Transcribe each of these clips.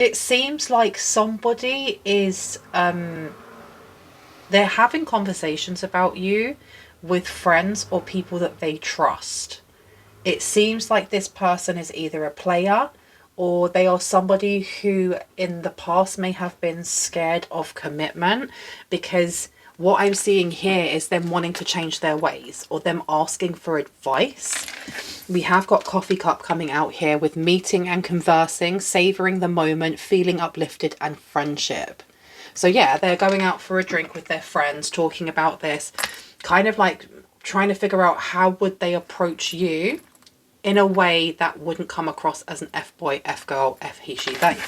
It seems like somebody is they're having conversations about you with friends or people that they trust. It seems like this person is either a player or they are somebody who in the past may have been scared of commitment, because what I'm seeing here is them wanting to change their ways or them asking for advice. We have got coffee cup coming out here with meeting and conversing, savouring the moment, feeling uplifted and friendship. So yeah, they're going out for a drink with their friends, talking about this, kind of like trying to figure out how would they approach you in a way that wouldn't come across as an F boy, F girl, F he, she, they.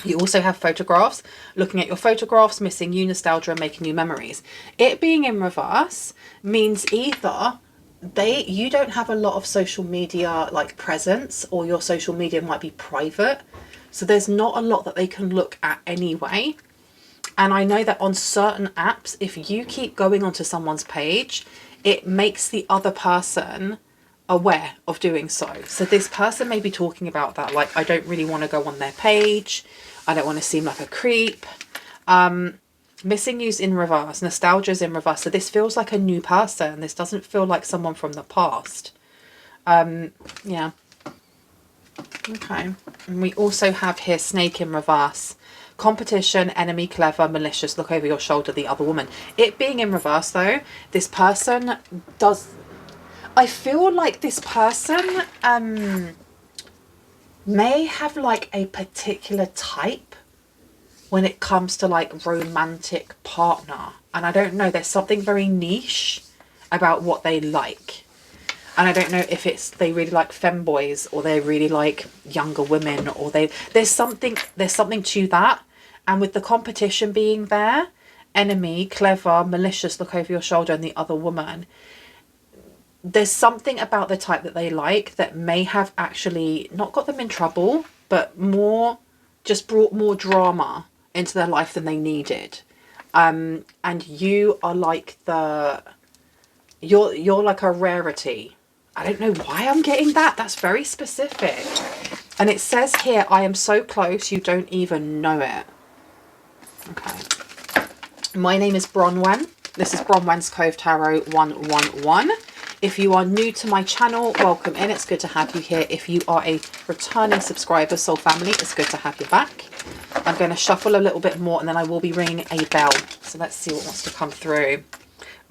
You also have photographs, looking at your photographs, missing you, nostalgia, and making new memories. It being in reverse means either you don't have a lot of social media like presence, or your social media might be private. So there's not a lot that they can look at anyway. And I know that on certain apps, if you keep going onto someone's page, it makes the other person aware of doing so. So this person may be talking about that, like, I don't really want to go on their page. I don't want to seem like a creep. Missing you's in reverse. Nostalgia's in reverse. So this feels like a new person. This doesn't feel like someone from the past. Yeah. Okay. And we also have here snake in reverse. Competition, enemy, clever, malicious, look over your shoulder, the other woman. It being in reverse though, this person does... I feel like this person may have like a particular type when it comes to like romantic partner. And I don't know, there's something very niche about what they like. And I don't know if it's they really like femboys or they really like younger women, or there's something to that. And with the competition being there, enemy, clever, malicious, look over your shoulder, and the other woman, there's something about the type that they like that may have actually not got them in trouble, but more just brought more drama into their life than they needed. And you are like you're like a rarity. I don't know why I'm getting that. That's very specific. And it says here, I am so close, you don't even know it. Okay. My name is Bronwen. This is Bronwen's Cove Tarot 111. If you are new to my channel, welcome in. It's good to have you here. If you are a returning subscriber, soul family, it's good to have you back. I'm going to shuffle a little bit more and then I will be ringing a bell. So let's see what wants to come through.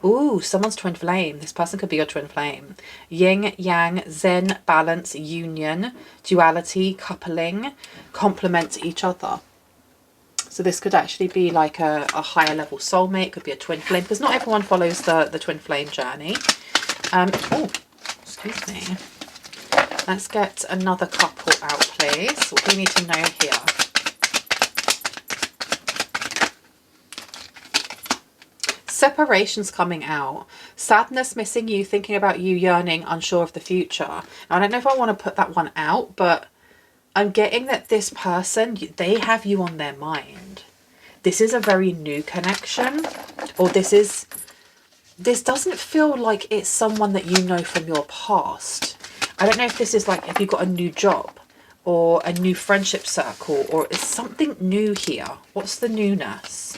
Ooh, someone's twin flame. This person could be your twin flame. Yin, yang, zen, balance, union, duality, coupling, complement each other. So this could actually be like a higher level soulmate. It could be a twin flame, because not everyone follows the twin flame journey. Oh, excuse me. Let's get another couple out, please. What do we need to know here? Separation's coming out. Sadness, missing you, thinking about you, yearning, unsure of the future. Now, I don't know if I want to put that one out, but I'm getting that this person, they have you on their mind. This is a very new connection, or this doesn't feel like it's someone that you know from your past. I don't know if this is like, if you got a new job or a new friendship circle, or is something new here. What's the newness?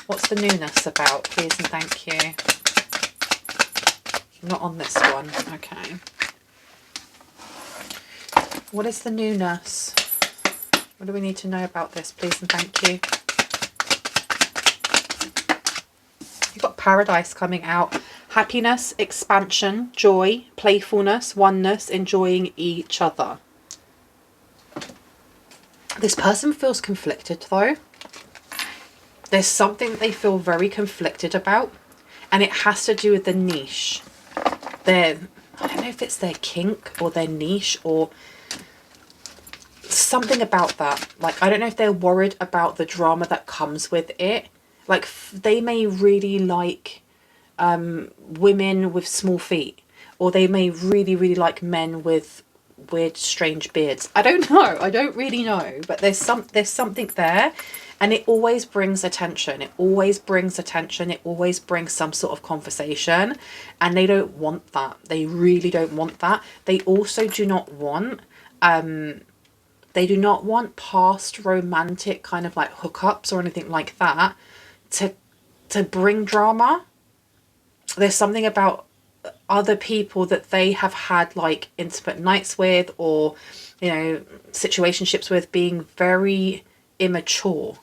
What's the newness about, please and thank you? Not on this one. Okay. What is the newness? What do we need to know about this, please and thank you? You've got paradise coming out. Happiness, expansion, joy, playfulness, oneness, enjoying each other. This person feels conflicted though. There's something that they feel very conflicted about, and it has to do with the niche. I don't know if it's their kink or their niche or something about that. Like, I don't know if they're worried about the drama that comes with it. Like, they may really like women with small feet, or they may really, really like men with weird, strange beards. I don't know. I don't really know, but there's something there. And it always brings attention. It always brings attention. It always brings some sort of conversation. And they don't want that. They really don't want that. They also do not want They do not want past romantic kind of like hookups or anything like that to bring drama. There's something about other people that they have had like intimate nights with, or situationships with, being very immature.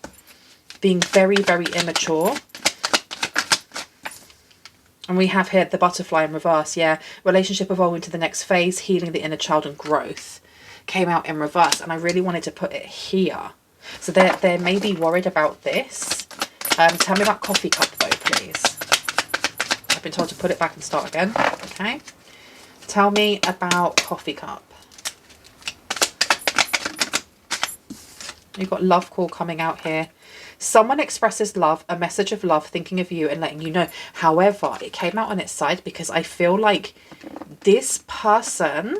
Being very, very immature. And we have here the butterfly in reverse. Yeah, relationship evolving to the next phase, healing the inner child and growth. Came out in reverse, and I really wanted to put it here. So they're maybe worried about this. Tell me about coffee cup though, please. I've been told to put it back and start again. Okay. Tell me about coffee cup. You've got love call coming out here. Someone expresses love, a message of love, thinking of you and letting you know. However, it came out on its side because I feel like this person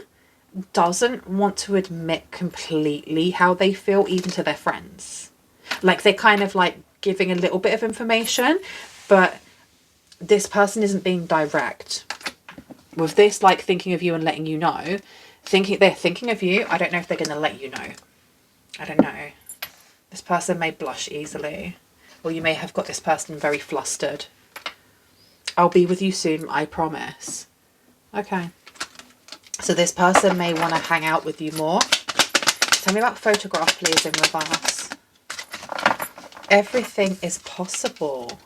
doesn't want to admit completely how they feel, even to their friends. Like, they're kind of like giving a little bit of information, but this person isn't being direct. With this, like, thinking of you and letting you know, they're thinking of you. I don't know if they're going to let you know. I don't know. This person may blush easily, or you may have got this person very flustered. I'll be with you soon, I promise. Okay. So this person may want to hang out with you more. Tell me about photograph, please, in reverse. Everything is possible.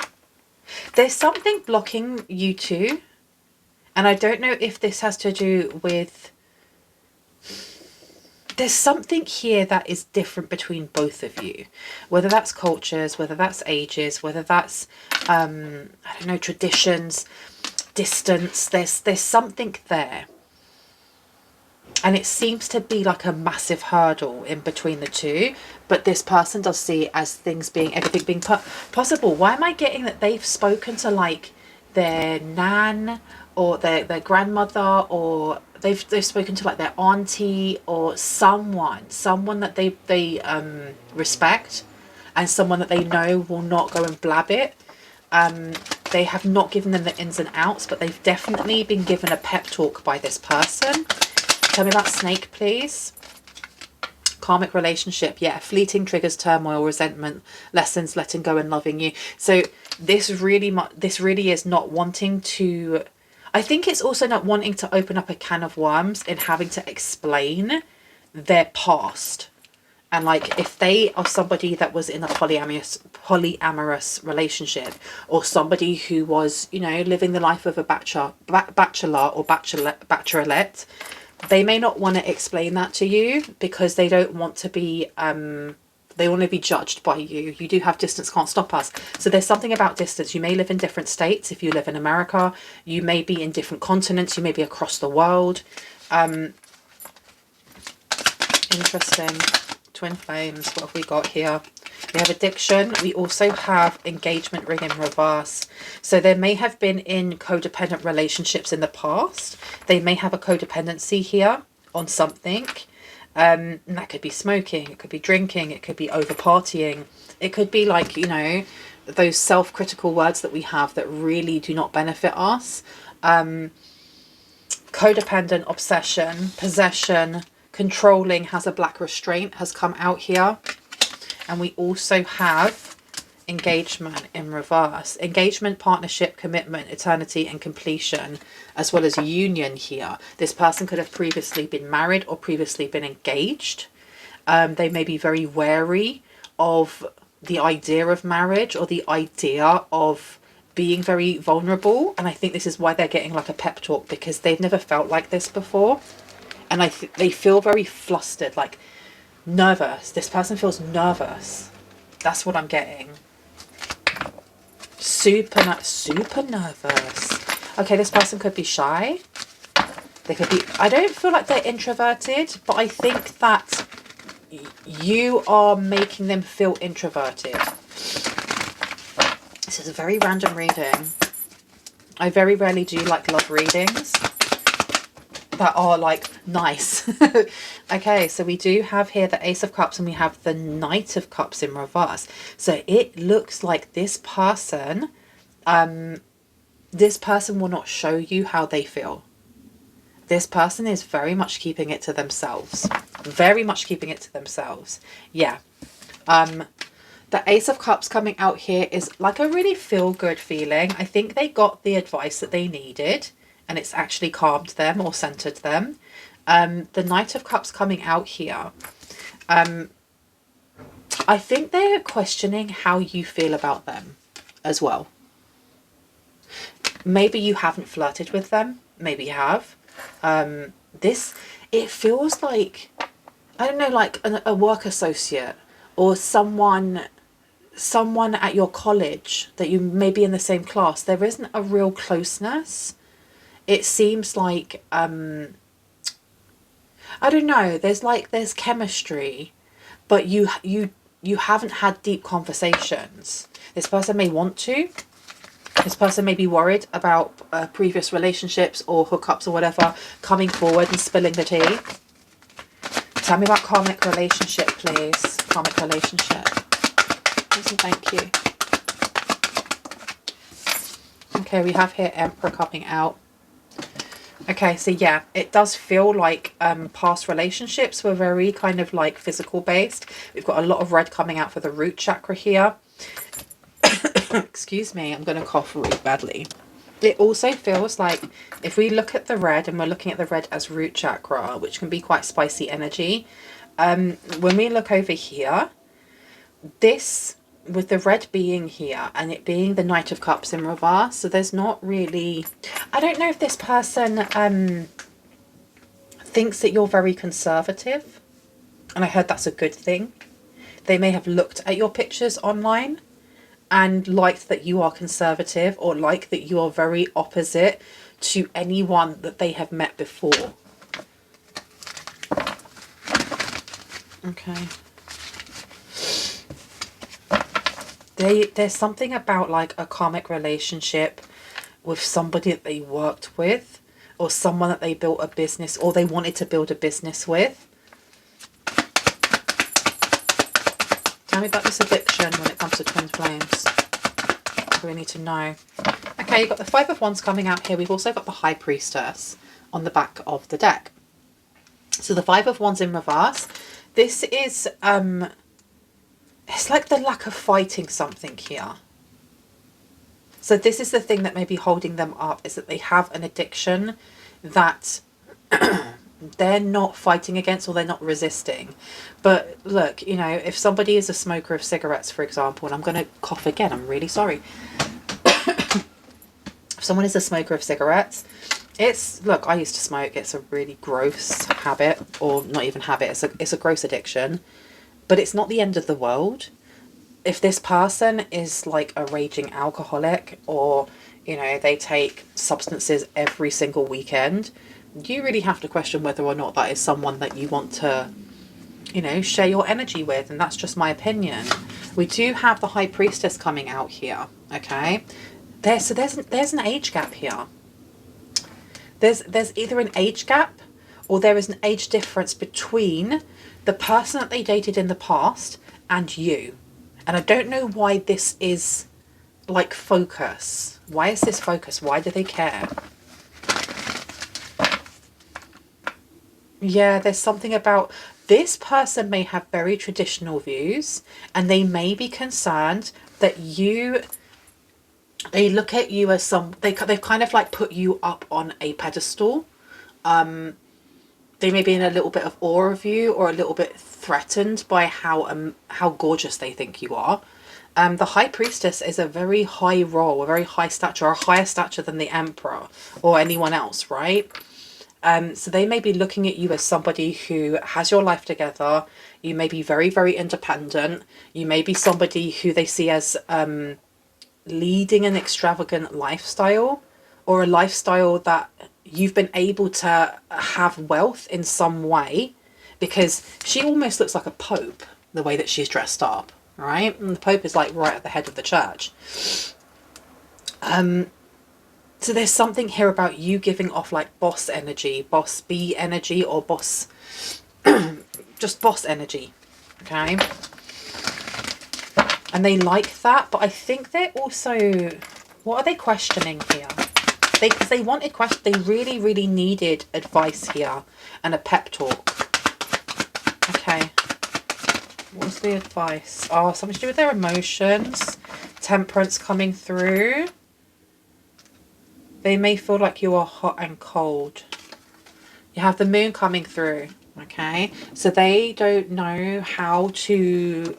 There's something blocking you two. And I don't know if this has to do with... There's something here that is different between both of you. Whether that's cultures, whether that's ages, whether that's, I don't know, traditions, distance. There's something there. And it seems to be like a massive hurdle in between the two. But this person does see it as everything being possible. Why am I getting that they've spoken to like their nan or their grandmother, or they've spoken to like their auntie, or someone that they respect, and someone that they know will not go and blab it. They have not given them the ins and outs, but they've definitely been given a pep talk by this person. Tell me about snake, please. Karmic relationship. Yeah, fleeting triggers turmoil, resentment, lessons, letting go and loving you. So this really is not wanting to... I think it's also not wanting to open up a can of worms and having to explain their past. And like, if they are somebody that was in a polyamorous relationship, or somebody who was, living the life of a bachelor or bachelorette, they may not want to explain that to you because they don't want to be... they want to be judged by you. You do have distance can't stop us. So there's something about distance. You may live in different states. If you live in America, you may be in different continents. You may be across the world. Interesting. Twin flames. What have we got here? We have addiction. We also have engagement ring in reverse. So there may have been in codependent relationships in the past. They may have a codependency here on something. And that could be smoking, it could be drinking, it could be over partying. It could be like, those self-critical words that we have that really do not benefit us. Codependent, obsession, possession, controlling, has a black restraint, has come out here. And we also have engagement in reverse. Engagement, partnership, commitment, eternity and completion, as well as union here. This person could have previously been married or previously been engaged. They may be very wary of the idea of marriage or the idea of being very vulnerable. And I think this is why they're getting like a pep talk, because they've never felt like this before. And they feel very flustered, like nervous. This person feels nervous. That's what I'm getting. Super nervous. Okay, this person could be shy. They could be... I don't feel like they're introverted, but I think that you are making them introverted. This is a very random reading. I very rarely do like love readings that are like nice. Okay, so we do have here the Ace of Cups and we have the Knight of Cups in reverse. So it looks like this person will not show you how they feel. This person is very much keeping it to themselves. Very much keeping it to themselves. Yeah. The Ace of Cups coming out here is like a really feel-good feeling. I think they got the advice that they needed and it's actually calmed them or centered them. The Knight of Cups coming out here. I think they're questioning how you feel about them as well. Maybe you haven't flirted with them. Maybe you have. It feels like, I don't know, like a work associate or someone at your college that you may be in the same class. There isn't a real closeness. It seems like, I don't know, there's chemistry, but you haven't had deep conversations. This person may want to. This person may be worried about previous relationships or hookups or whatever coming forward and spilling the tea. Tell me about karmic relationship, please. Karmic relationship. Please and thank you. Okay, we have here Emperor coming out. Okay, so yeah, it does feel like past relationships were very kind of like physical based. We've got a lot of red coming out for the root chakra here. Excuse me, I'm going to cough really badly. It also feels like if we look at the red, and we're looking at the red as root chakra, which can be quite spicy energy. When we look over here, this, with the red being here and it being the Knight of Cups in reverse, so there's not really, I don't know if this person thinks that you're very conservative, and I heard that's a good thing. They may have looked at your pictures online and liked that you are conservative, or like that you are very opposite to anyone that they have met before. Okay. There's something about like a karmic relationship with somebody that they worked with, or someone that they built a business, or they wanted to build a business with. Tell me about this addiction when it comes to twin flames. We need to know. Okay, you've got the Five of Wands coming out here. We've also got the High Priestess on the back of the deck. So the Five of Wands in reverse. This is, it's like the lack of fighting something here. So this is the thing that may be holding them up, is that they have an addiction that they're not fighting against, or they're not resisting. But look, you know, if somebody is a smoker of cigarettes, for example, and I'm going to cough again, I'm really sorry. If someone is a smoker of cigarettes, look, I used to smoke. It's a really gross habit, or not even habit. It's a gross addiction, but it's not the end of the world. If this person is like a raging alcoholic, or, you know, they take substances every single weekend, you really have to question whether or not that is someone that you want to, you know, share your energy with. And that's just my opinion. We do have the High Priestess coming out here. Okay. There's an age gap here. There's either an age gap, or there is an age difference between the person that they dated in the past and you. And I don't know why this is like focus. Why is this focus? Why do they care? Yeah, there's something about this person may have very traditional views, and they may be concerned that they look at you as they've kind of like put you up on a pedestal. They may be in a little bit of awe of you, or a little bit threatened by how gorgeous they think you are. The High Priestess is a very high role, a very high stature, a higher stature than the Emperor or anyone else, right? So they may be looking at you as somebody who has your life together. You may be very, very independent. You may be somebody who they see as leading an extravagant lifestyle, or a lifestyle that you've been able to have wealth in some way, because she almost looks like a pope, the way that she's dressed up, right? And the Pope is like right at the head of the church. So there's something here about you giving off like boss energy, boss bee energy, or boss, just boss energy, okay? And they like that, but I think they're also, what are they questioning here? Because they wanted questions. They really, really needed advice here and a pep talk. Okay. What's the advice? Oh, something to do with their emotions. Temperance coming through. They may feel like you are hot and cold. You have the moon coming through. Okay. So they don't know how to...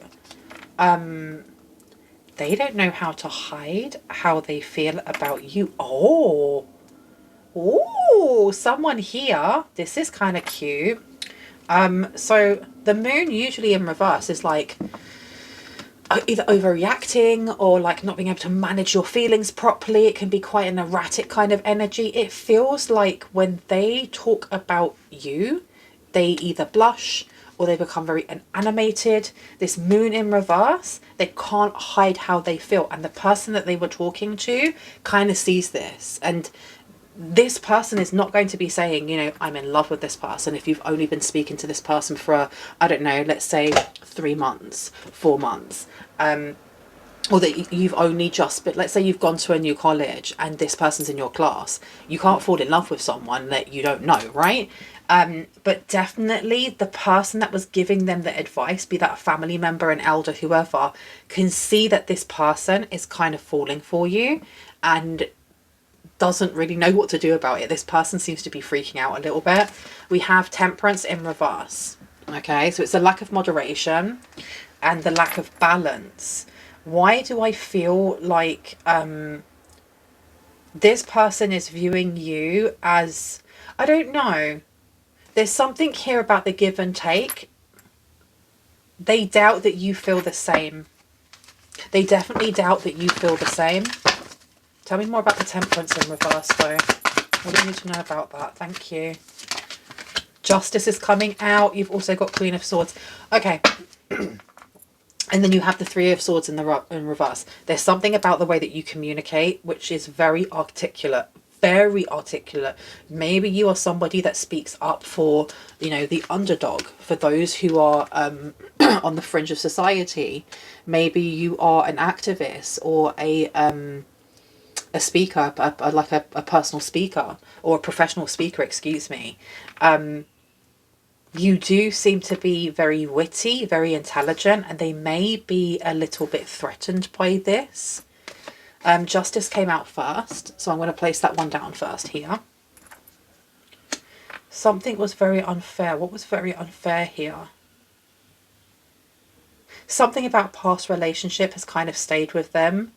they don't know how to hide how they feel about you. Oh. Oh, someone here. This is kind of cute. So the moon usually in reverse is like either overreacting or like not being able to manage your feelings properly. It can be quite an erratic kind of energy. It feels like when they talk about you, they either blush or they become very animated. This moon in reverse, they can't hide how they feel. And the person that they were talking to kind of sees this. And this person is not going to be saying, you know, I'm in love with this person if you've only been speaking to this person for, I don't know, let's say 3 months, 4 months. Or that you've only just, but let's say you've gone to a new college and this person's in your class. You can't fall in love with someone that you don't know, right? But definitely the person that was giving them the advice, be that a family member, an elder, whoever, can see that this person is kind of falling for you and doesn't really know what to do about it. This person seems to be freaking out a little bit. We have temperance in reverse. Okay, so it's a lack of moderation and the lack of balance. Why do I feel like this person is viewing you as, I don't know. There's something here about the give and take. They doubt that you feel the same. They definitely doubt that you feel the same. Tell me more about the temperance in reverse, though. What do you need to know about that? Thank you. Justice is coming out. You've also got Queen of Swords. Okay. And then you have the Three of Swords in reverse. There's something about the way that you communicate, which is very articulate. Very articulate. Maybe you are somebody that speaks up for, you know, the underdog, for those who are on the fringe of society. Maybe you are an activist or a speaker, like a personal speaker or a professional speaker, excuse me. You do seem to be very witty, very intelligent, and they may be a little bit threatened by this. Justice came out first, so I'm going to place that one down first here. Something was very unfair. What was very unfair here? Something about past relationship has kind of stayed with them.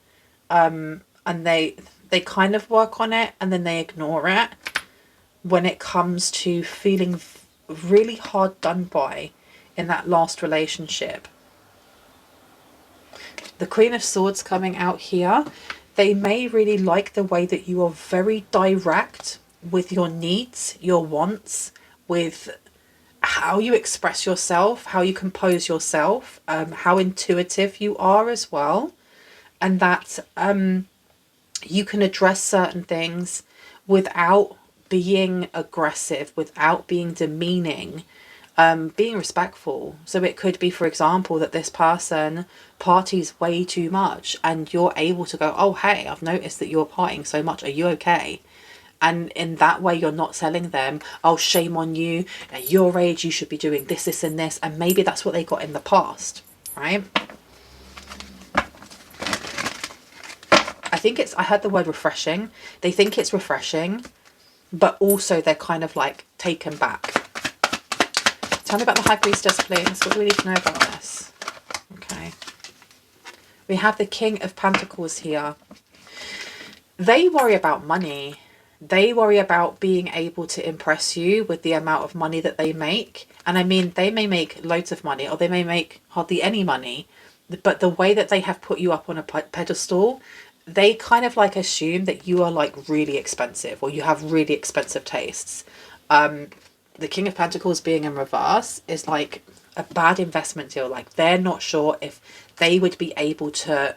And they kind of work on it and then they ignore it when it comes to feeling really hard done by in that last relationship. The Queen of Swords coming out here. They may really like the way that you are very direct with your needs, your wants, with how you express yourself, how you compose yourself, how intuitive you are as well. And that you can address certain things without being aggressive, without being demeaning, being respectful. So it could be, for example, that this person parties way too much and you're able to go, oh, hey, I've noticed that you're partying so much. Are you okay? And in that way, you're not telling them, oh, shame on you. At your age, you should be doing this, this, and this. And maybe that's what they got in the past, right? I think it's, I heard the word refreshing. They think it's refreshing, but also they're kind of like taken back. Tell me about the High Priestess, please. What do we need to know about this? Okay. We have the King of Pentacles here. They worry about money. They worry about being able to impress you with the amount of money that they make. And I mean, they may make loads of money or they may make hardly any money. But the way that they have put you up on a pedestal, they kind of like assume that you are like really expensive or you have really expensive tastes. The King of Pentacles being in reverse is like a bad investment deal. Like they're not sure if they would be able to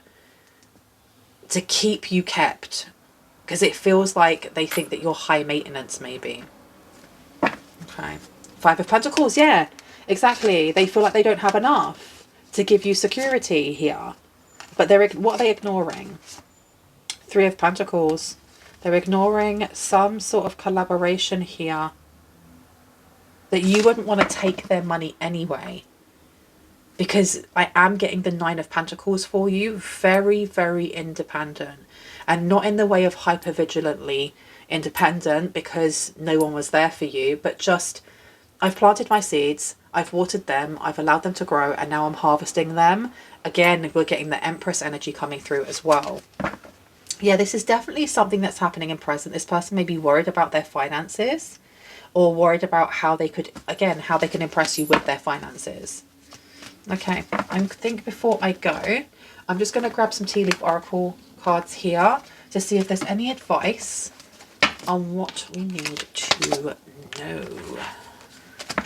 keep you kept, because it feels like they think that you're high maintenance maybe. Okay. Five of Pentacles, yeah, exactly. They feel like they don't have enough to give you security here. But they're, what are they ignoring? Three of Pentacles. They're ignoring some sort of collaboration here, that you wouldn't want to take their money anyway. Because I am getting the 9 of Pentacles for you. Very, very independent. And not in the way of hyper-vigilantly independent because no one was there for you. But just, I've planted my seeds. I've watered them. I've allowed them to grow. And now I'm harvesting them. Again, we're getting the Empress energy coming through as well. Yeah, this is definitely something that's happening in present. This person may be worried about their finances. Or worried about how they could, again, how they can impress you with their finances. Okay, I think before I go, I'm just going to grab some tea leaf oracle cards here to see if there's any advice on what we need to know.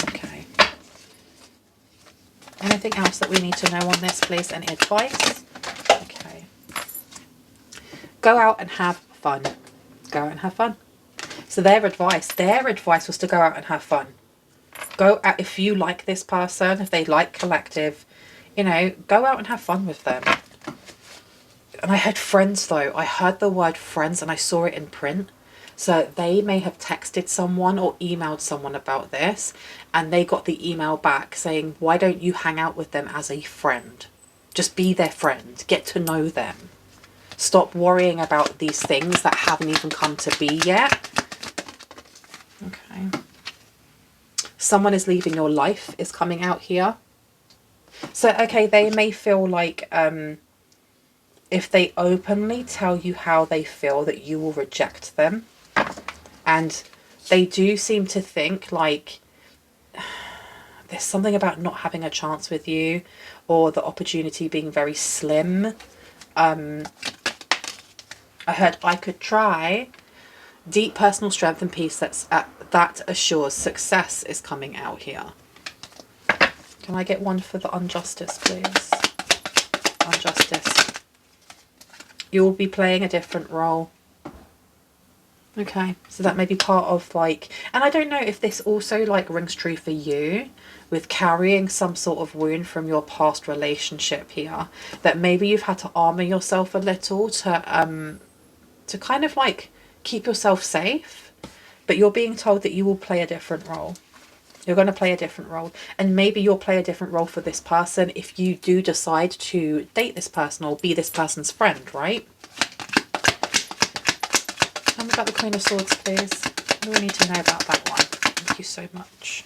Okay. Anything else that we need to know on this, please? Any advice? Okay. Go out and have fun. Go out and have fun. So their advice was to go out and have fun. Go out, if you like this person, if they like collective, you know, go out and have fun with them. And I heard friends though. I heard the word friends and I saw it in print. So they may have texted someone or emailed someone about this and they got the email back saying, why don't you hang out with them as a friend? Just be their friend. Get to know them. Stop worrying about these things that haven't even come to be yet. Okay. Someone is leaving your life is coming out here. So, okay, they may feel like if they openly tell you how they feel, that you will reject them. And they do seem to think like there's something about not having a chance with you or the opportunity being very slim. I heard I could try. Deep personal strength and peace that assures success is coming out here. Can I get one for the injustice, please? Injustice. You will be playing a different role. Okay, so that may be part of like, and I don't know if this also like rings true for you with carrying some sort of wound from your past relationship here, that maybe you've had to armor yourself a little to kind of like keep yourself safe, but you're being told that you will play a different role. You're going to play a different role, and maybe you'll play a different role for this person if you do decide to date this person or be this person's friend, right? Tell me about the Queen of Swords, please. What do we need to know about that one? Thank you so much.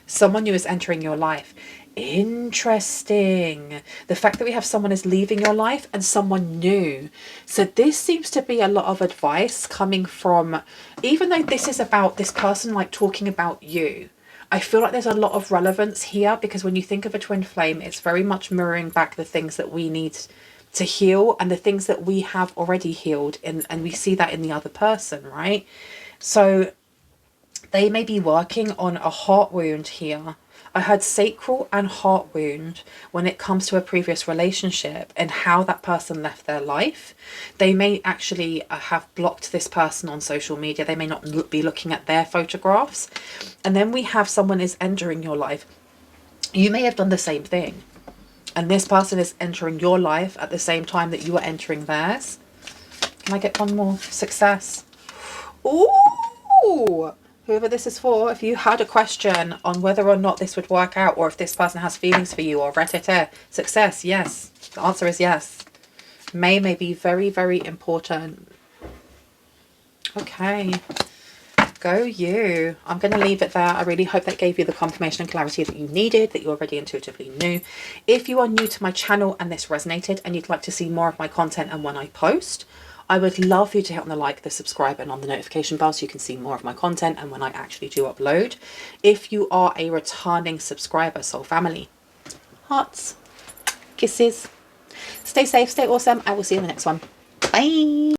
Someone new is entering your life. Interesting. The fact that we have someone is leaving your life and someone new. So this seems to be a lot of advice coming from, even though this is about this person like talking about you, I feel like there's a lot of relevance here, because when you think of a twin flame, it's very much mirroring back the things that we need to heal and the things that we have already healed, and we see that in the other person, right? So they may be working on a heart wound here. I heard sacral and heart wound when it comes to a previous relationship and how that person left their life. They may actually have blocked this person on social media. They may not be looking at their photographs. And then we have someone is entering your life. You may have done the same thing. And this person is entering your life at the same time that you are entering theirs. Can I get one more? Success. Ooh! Whoever this is for, if you had a question on whether or not this would work out, or if this person has feelings for you, or success, yes. The answer is yes. May be very, very important. Okay. Go you. I'm going to leave it there. I really hope that gave you the confirmation and clarity that you needed, that you already intuitively knew. If you are new to my channel and this resonated and you'd like to see more of my content and when I post, I would love for you to hit on the like, the subscribe and on the notification bell so you can see more of my content and when I actually do upload. If you are a returning subscriber, soul family, hearts, kisses, stay safe, stay awesome. I will see you in the next one. Bye.